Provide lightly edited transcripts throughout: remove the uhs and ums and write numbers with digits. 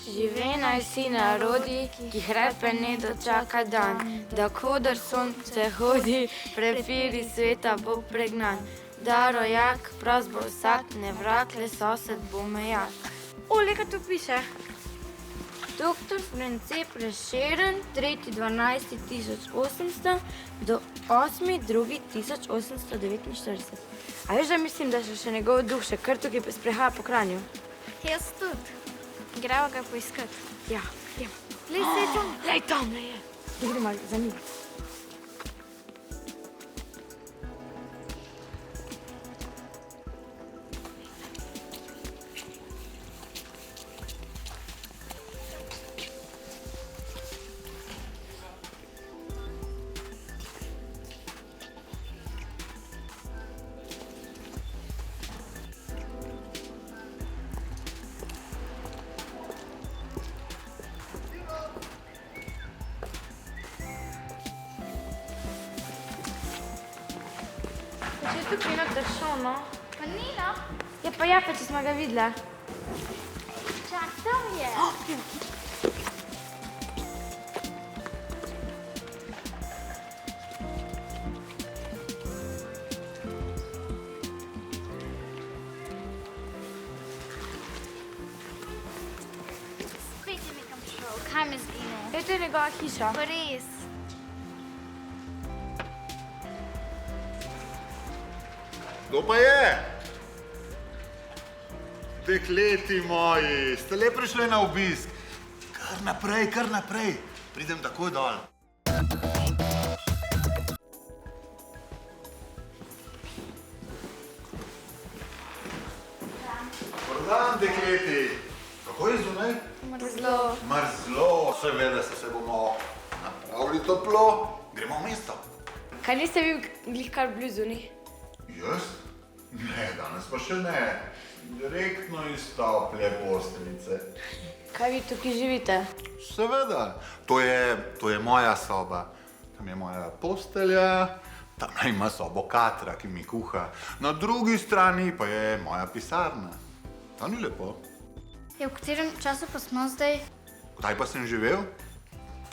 Živi naj si narodi, ki hrepe ne dočaka dan, da kodar sonce hodi, prepiri sveta bo pregnan. Da rojak, prost bo vsak, ne vrag, le sosed bo mejak. Ole, kaj tu piše? Doktor France Prešeren, 3.12.1800 do 8.2.1849. A veš, da mislim, da še njegov duh še kar tukaj sprehaja po Kranju? Jaz tudi. Gremo ga poiskati. Ja, idemo. Glej, se je tam. Glej, tam je. Gremo za njim. Če je tukaj noter šel, no? Pa ni, no? Ja, pa če smo ga videla. Čak, tam je. Spet je nekam šel. Kaj me zginil? To je njegova hiša. Pa res. Kdo pa je? Dekleti moji, ste le prišli na obisk. Kar naprej. Pridem takoj dol. Dober dan, dekleti. Kako je zunaj? Mrzlo. Mrzlo. Seveda se bomo napravili toplo. Gremo v mesto. Kaj niste bil glih kar blizu ni? Jaz? Ne, danes pa še ne. Direktno iz tople posteljice. Kaj vi tukaj živite? Seveda. To je moja soba. Tam je moja postelja, tam ima sobo Katra, ki mi kuha. Na drugi strani pa je moja pisarna. To ni lepo. V katerem času pa smo zdaj? Kdaj pa sem živel?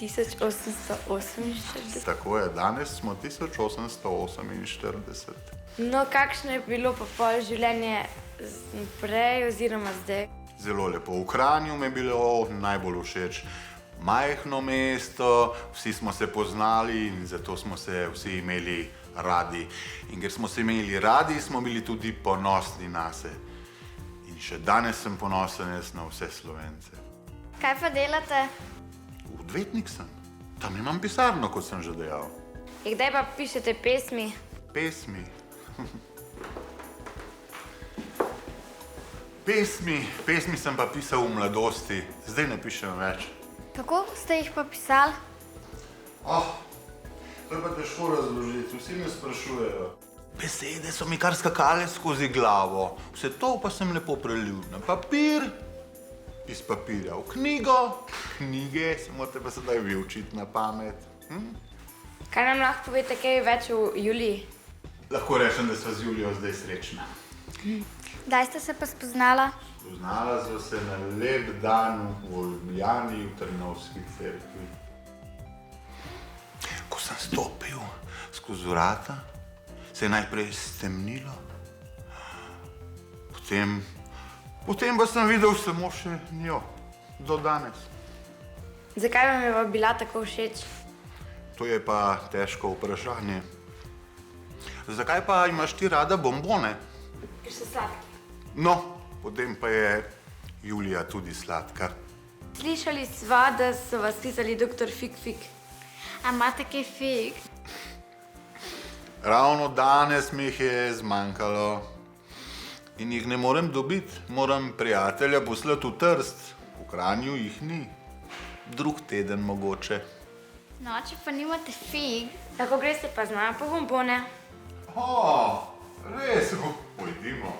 1848. Tako je, danes smo 1848. No, kakšno je bilo pa pol življenje prej oziroma zdaj? Zelo lepo. V Kranju mi je bilo najbolj všeč. Majhno mesto, vsi smo se poznali in zato smo se vsi imeli radi. In ker smo se imeli radi, smo bili tudi ponosni nase. In še danes sem ponosen na vse Slovence. Kaj pa delate? Odvetnik sem. Tam imam pisarno, kot sem že dejal. Kdaj pa pišete pesmi? Pesmi. Pesmi sem pa pisal v mladosti, zdaj ne pišem več. Kako ste jih pa pisali? To je pa težko razložiti, vsi me sprašujejo. Besede so mi kar skakale skozi glavo, vse to pa sem lepo prelil na papir, iz papirja v knjige se morate pa sedaj vi učiti na pamet. Kaj nam lahko povete kaj več o Juliji? Lahko rečem, da sva z Julijo zdaj srečna. Kdaj ste se pa spoznala? Spoznala sva se na lep dan v Ljubljani v Trnovski cerkvi. Ko sem stopil skozi vrata, se je najprej stemnilo. Potem pa sem videl samo še njo, do danes. Zakaj vam je pa bila tako všeč? To je pa težko vprašanje. Zakaj pa imaš ti rada bombone? Ker so sladki. No, potem pa je Julija tudi sladka. Slišali sva, da so vas pisali doktor Fik. A imate kaj fig? Ravno danes mi jih je zmanjkalo in jih ne morem dobiti. Moram prijatelja poslati v Trst. V Kranju jih ni. Drug teden mogoče. No, če pa nimate fig. Lahko greste pa z nami po bombone. Res? Pojdimo.